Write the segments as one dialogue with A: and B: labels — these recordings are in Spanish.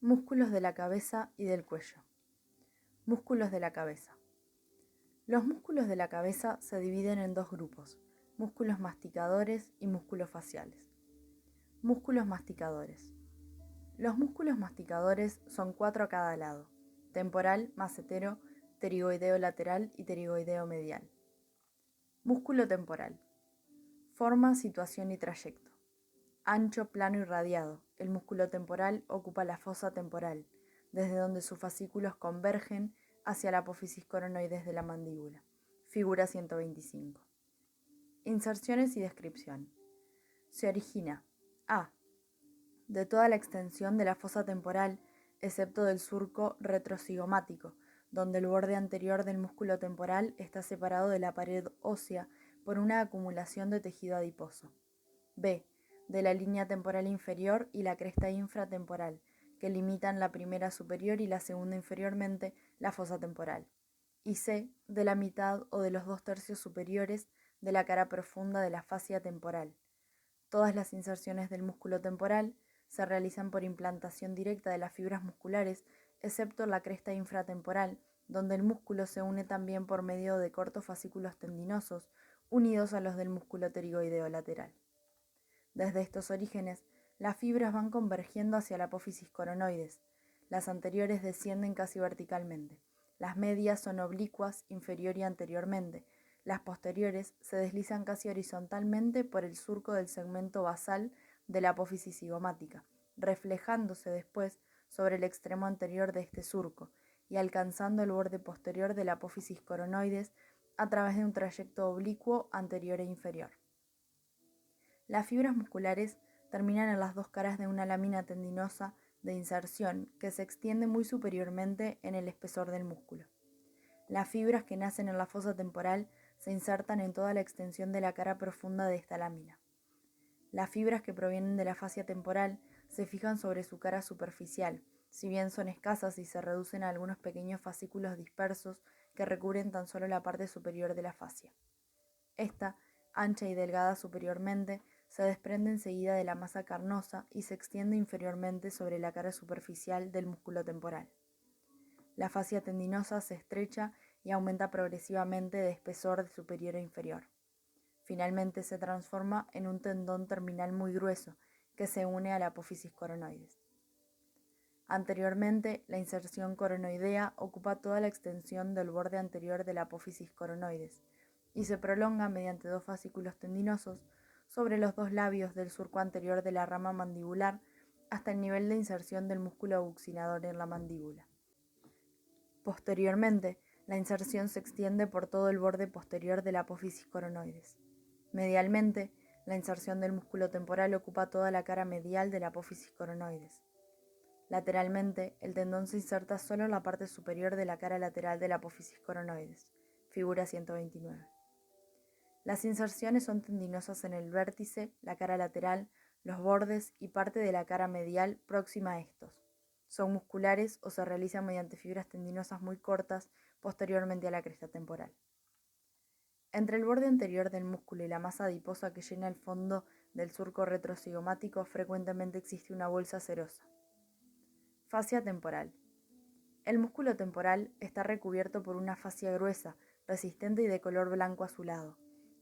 A: Músculos de la cabeza y del cuello. Músculos de la cabeza. Los músculos de la cabeza se dividen en dos grupos, músculos masticadores y músculos faciales. Músculos masticadores. Los músculos masticadores son 4 a cada lado: temporal, macetero, pterigoideo lateral y pterigoideo medial. Músculo temporal. Forma, situación y trayecto. Ancho, plano y radiado, el músculo temporal ocupa la fosa temporal, desde donde sus fascículos convergen hacia la apófisis coronoides de la mandíbula. Figura 125. Inserciones y descripción. Se origina a. de toda la extensión de la fosa temporal, excepto del surco retrocigomático, donde el borde anterior del músculo temporal está separado de la pared ósea por una acumulación de tejido adiposo. B. de la línea temporal inferior y la cresta infratemporal, que limitan la primera superior y la segunda inferiormente la fosa temporal. Y C. de la mitad o de los 2/3 superiores de la cara profunda de la fascia temporal. Todas las inserciones del músculo temporal se realizan por implantación directa de las fibras musculares, excepto la cresta infratemporal, donde el músculo se une también por medio de cortos fascículos tendinosos unidos a los del músculo pterigoideo lateral. Desde estos orígenes, las fibras van convergiendo hacia la apófisis coronoides. Las anteriores descienden casi verticalmente. Las medias son oblicuas inferior y anteriormente. Las posteriores se deslizan casi horizontalmente por el surco del segmento basal de la apófisis cigomática, reflejándose después sobre el extremo anterior de este surco y alcanzando el borde posterior de la apófisis coronoides a través de un trayecto oblicuo anterior e inferior. Las fibras musculares terminan en las dos caras de una lámina tendinosa de inserción que se extiende muy superiormente en el espesor del músculo. Las fibras que nacen en la fosa temporal se insertan en toda la extensión de la cara profunda de esta lámina. Las fibras que provienen de la fascia temporal se fijan sobre su cara superficial, si bien son escasas y se reducen a algunos pequeños fascículos dispersos que recubren tan solo la parte superior de la fascia. Esta, ancha y delgada superiormente, se desprende enseguida de la masa carnosa y se extiende inferiormente sobre la cara superficial del músculo temporal. La fascia tendinosa se estrecha y aumenta progresivamente de espesor de superior a inferior. Finalmente se transforma en un tendón terminal muy grueso que se une a la apófisis coronoides. Anteriormente, la inserción coronoidea ocupa toda la extensión del borde anterior de la apófisis coronoides y se prolonga mediante dos fascículos tendinosos sobre los dos labios del surco anterior de la rama mandibular hasta el nivel de inserción del músculo buccinador en la mandíbula. Posteriormente, la inserción se extiende por todo el borde posterior de la apófisis coronoides. Medialmente, la inserción del músculo temporal ocupa toda la cara medial de la apófisis coronoides. Lateralmente, el tendón se inserta solo en la parte superior de la cara lateral de la apófisis coronoides. Figura 129. Las inserciones son tendinosas en el vértice, la cara lateral, los bordes y parte de la cara medial próxima a estos. Son musculares o se realizan mediante fibras tendinosas muy cortas posteriormente a la cresta temporal. Entre el borde anterior del músculo y la masa adiposa que llena el fondo del surco retrocigomático frecuentemente existe una bolsa serosa. Fascia temporal. El músculo temporal está recubierto por una fascia gruesa, resistente y de color blanco azulado.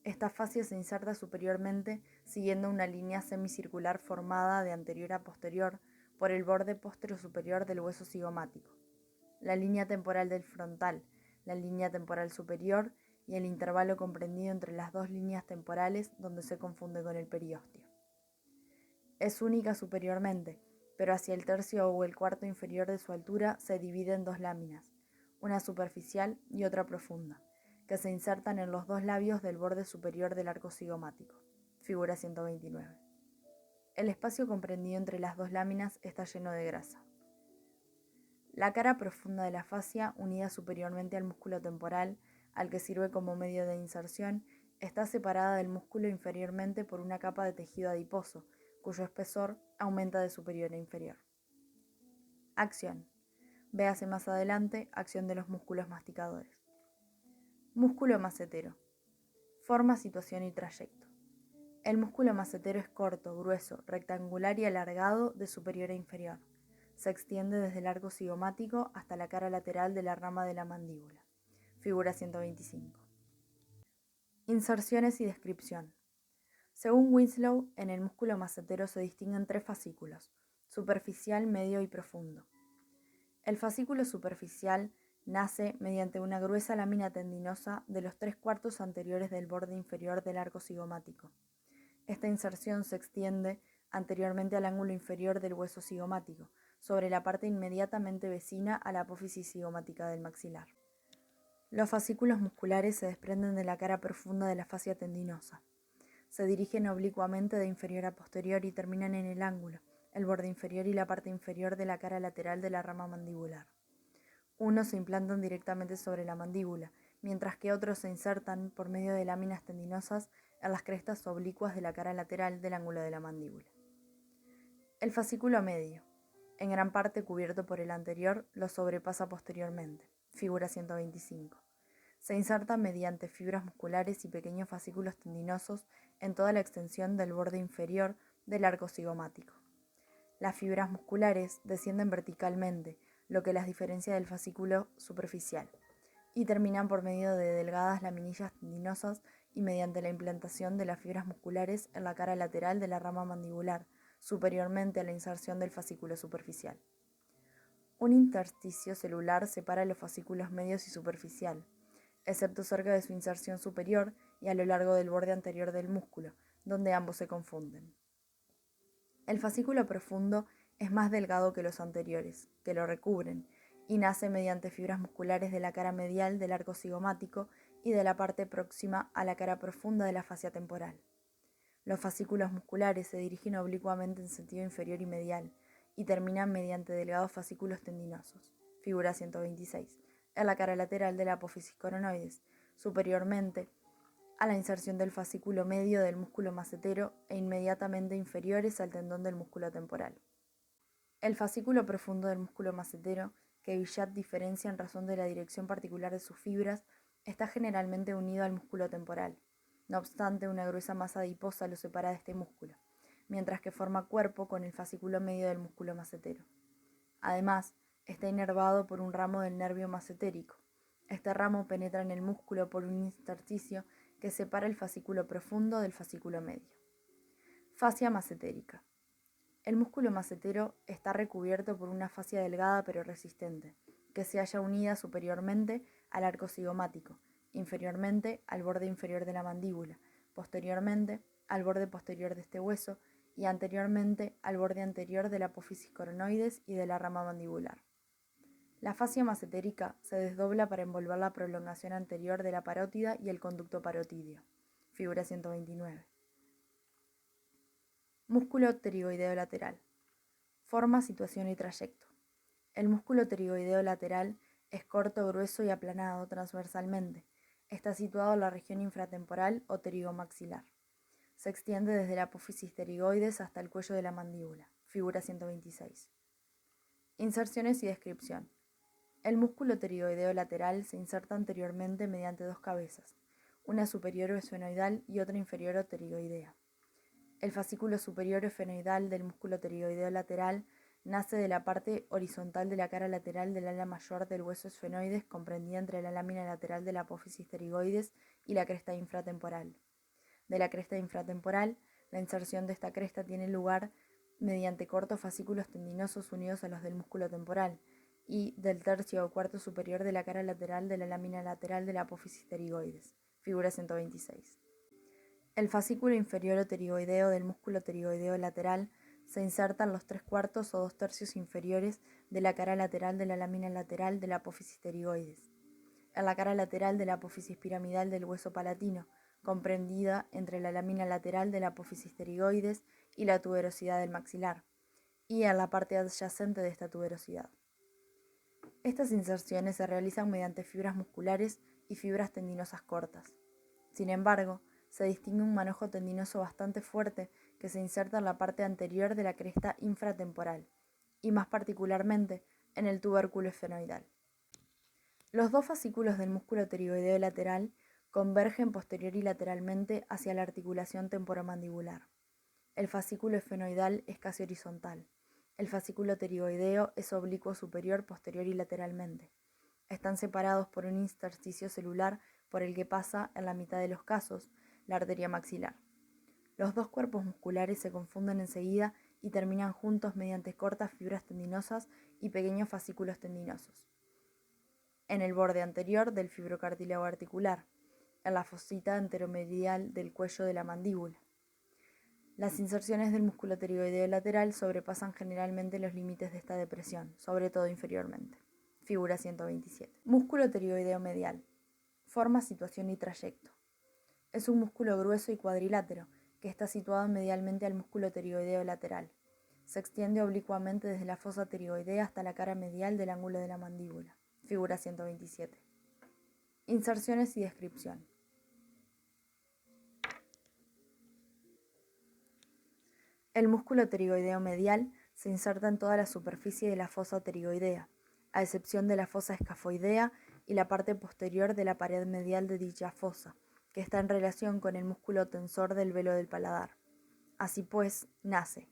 A: Esta fascia se inserta superiormente siguiendo una línea semicircular formada de anterior a posterior por el borde posterior del hueso cigomático. La línea temporal del frontal, la línea temporal superior y el intervalo comprendido entre las dos líneas temporales donde se confunde con el periósteo. Es única superiormente, pero hacia el tercio o el cuarto inferior de su altura se divide en dos láminas, una superficial y otra profunda, que se insertan en los dos labios del borde superior del arco cigomático. Figura 129. El espacio comprendido entre las dos láminas está lleno de grasa. La cara profunda de la fascia, unida superiormente al músculo temporal, al que sirve como medio de inserción, está separada del músculo inferiormente por una capa de tejido adiposo, cuyo espesor aumenta de superior a inferior. Acción. Véase más adelante, acción de los músculos masticadores. Músculo macetero. Forma, situación y trayecto. El músculo macetero es corto, grueso, rectangular y alargado de superior a inferior. Se extiende desde el arco cigomático hasta la cara lateral de la rama de la mandíbula. Figura 125. Inserciones y descripción. Según Winslow, en el músculo macetero se distinguen 3 fascículos: superficial, medio y profundo. El fascículo superficial nace mediante una gruesa lámina tendinosa de los 3/4 anteriores del borde inferior del arco cigomático. Esta inserción se extiende anteriormente al ángulo inferior del hueso cigomático, sobre la parte inmediatamente vecina a la apófisis cigomática del maxilar. Los fascículos musculares se desprenden de la cara profunda de la fascia tendinosa. Se dirigen oblicuamente de inferior a posterior y terminan en el ángulo, el borde inferior y la parte inferior de la cara lateral de la rama mandibular. Unos se implantan directamente sobre la mandíbula, mientras que otros se insertan por medio de láminas tendinosas en las crestas oblicuas de la cara lateral del ángulo de la mandíbula. El fascículo medio, en gran parte cubierto por el anterior, lo sobrepasa posteriormente. Figura 125. Se inserta mediante fibras musculares y pequeños fascículos tendinosos en toda la extensión del borde inferior del arco cigomático. Las fibras musculares descienden verticalmente, lo que las diferencia del fascículo superficial, y terminan por medio de delgadas laminillas tendinosas y mediante la implantación de las fibras musculares en la cara lateral de la rama mandibular, superiormente a la inserción del fascículo superficial. Un intersticio celular separa los fascículos medios y superficial, excepto cerca de su inserción superior y a lo largo del borde anterior del músculo, donde ambos se confunden. El fascículo profundo es más delgado que los anteriores, que lo recubren, y nace mediante fibras musculares de la cara medial del arco cigomático y de la parte próxima a la cara profunda de la fascia temporal. Los fascículos musculares se dirigen oblicuamente en sentido inferior y medial, y terminan mediante delgados fascículos tendinosos. Figura 126. En la cara lateral de la apófisis coronoides, superiormente a la inserción del fascículo medio del músculo macetero e inmediatamente inferiores al tendón del músculo temporal. El fascículo profundo del músculo macetero, que Billat diferencia en razón de la dirección particular de sus fibras, está generalmente unido al músculo temporal. No obstante, una gruesa masa adiposa lo separa de este músculo, mientras que forma cuerpo con el fascículo medio del músculo macetero. Además, está inervado por un ramo del nervio macetérico. Este ramo penetra en el músculo por un intersticio que separa el fascículo profundo del fascículo medio. Fascia macetérica. El músculo macetero está recubierto por una fascia delgada pero resistente, que se halla unida superiormente al arco cigomático, inferiormente al borde inferior de la mandíbula, posteriormente al borde posterior de este hueso y anteriormente al borde anterior de la apófisis coronoides y de la rama mandibular. La fascia macetérica se desdobla para envolver la prolongación anterior de la parótida y el conducto parotídeo. Figura 129. Músculo pterigoideo lateral. Forma, situación y trayecto. El músculo pterigoideo lateral es corto, grueso y aplanado transversalmente. Está situado en la región infratemporal o pterigomaxilar. Se extiende desde la apófisis pterigoides hasta el cuello de la mandíbula. Figura 126. Inserciones y descripción. El músculo pterigoideo lateral se inserta anteriormente mediante 2 cabezas, una superior o esfenoidal y otra inferior o pterigoidea. El fascículo superior esfenoidal del músculo pterigoideo lateral nace de la parte horizontal de la cara lateral del ala mayor del hueso esfenoides, comprendida entre la lámina lateral de la apófisis pterigoides y la cresta infratemporal. De la cresta infratemporal, la inserción de esta cresta tiene lugar mediante cortos fascículos tendinosos unidos a los del músculo temporal, y del tercio o cuarto superior de la cara lateral de la lámina lateral de la apófisis pterigoides. Figura 126. El fascículo inferior o pterigoideo del músculo pterigoideo lateral se inserta en los 3/4 o 2/3 inferiores de la cara lateral de la lámina lateral de la apófisis pterigoides, en la cara lateral de la apófisis piramidal del hueso palatino, comprendida entre la lámina lateral de la apófisis pterigoides y la tuberosidad del maxilar, y en la parte adyacente de esta tuberosidad. Estas inserciones se realizan mediante fibras musculares y fibras tendinosas cortas. Sin embargo, se distingue un manojo tendinoso bastante fuerte que se inserta en la parte anterior de la cresta infratemporal, y más particularmente en el tubérculo esfenoidal. Los 2 fascículos del músculo pterigoideo lateral convergen posterior y lateralmente hacia la articulación temporomandibular. El fascículo esfenoidal es casi horizontal, El fascículo pterigoideo es oblicuo superior, posterior y lateralmente. Están separados por un intersticio celular por el que pasa, en la mitad de los casos, la arteria maxilar. Los dos cuerpos musculares se confunden enseguida y terminan juntos mediante cortas fibras tendinosas y pequeños fascículos tendinosos. En el borde anterior del fibrocartílago articular, en la fosita anteromedial del cuello de la mandíbula. Las inserciones del músculo pterigoideo lateral sobrepasan generalmente los límites de esta depresión, sobre todo inferiormente. Figura 127. Músculo pterigoideo medial. Forma, situación y trayecto. Es un músculo grueso y cuadrilátero que está situado medialmente al músculo pterigoideo lateral. Se extiende oblicuamente desde la fosa pterigoidea hasta la cara medial del ángulo de la mandíbula. Figura 127. Inserciones y descripción. El músculo pterigoideo medial se inserta en toda la superficie de la fosa pterigoidea, a excepción de la fosa escafoidea y la parte posterior de la pared medial de dicha fosa, que está en relación con el músculo tensor del velo del paladar. Así pues, nace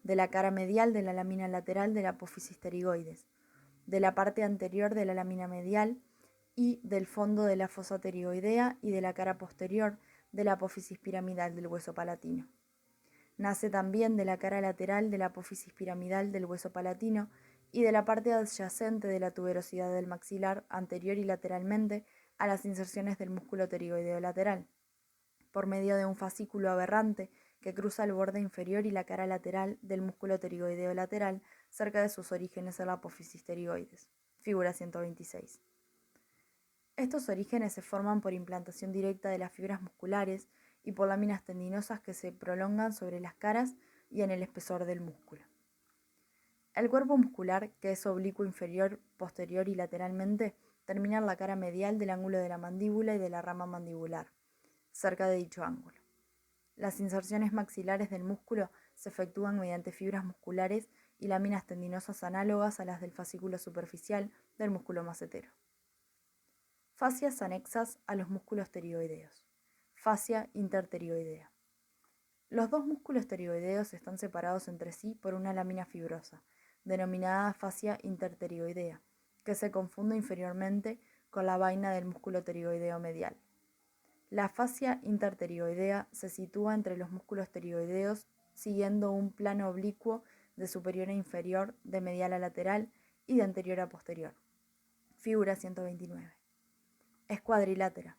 A: de la cara medial de la lámina lateral de la apófisis pterigoides, de la parte anterior de la lámina medial y del fondo de la fosa pterigoidea y de la cara posterior de la apófisis piramidal del hueso palatino. Nace también de la cara lateral de la apófisis piramidal del hueso palatino y de la parte adyacente de la tuberosidad del maxilar anterior y lateralmente a las inserciones del músculo pterigoideo lateral, por medio de un fascículo aberrante que cruza el borde inferior y la cara lateral del músculo pterigoideo lateral cerca de sus orígenes en la apófisis pterigoides. Figura 126. Estos orígenes se forman por implantación directa de las fibras musculares y por láminas tendinosas que se prolongan sobre las caras y en el espesor del músculo. El cuerpo muscular, que es oblicuo inferior, posterior y lateralmente, termina en la cara medial del ángulo de la mandíbula y de la rama mandibular, cerca de dicho ángulo. Las inserciones maxilares del músculo se efectúan mediante fibras musculares y láminas tendinosas análogas a las del fascículo superficial del músculo macetero. Fascias anexas a los músculos pterigoideos. Fascia interpterioidea. Los dos músculos pterigoideos están separados entre sí por una lámina fibrosa, denominada fascia interpterioidea, que se confunde inferiormente con la vaina del músculo pterigoideo medial. La fascia interpterioidea se sitúa entre los músculos pterigoideos siguiendo un plano oblicuo de superior a inferior, de medial a lateral y de anterior a posterior. Figura 129. Es cuadrilátera,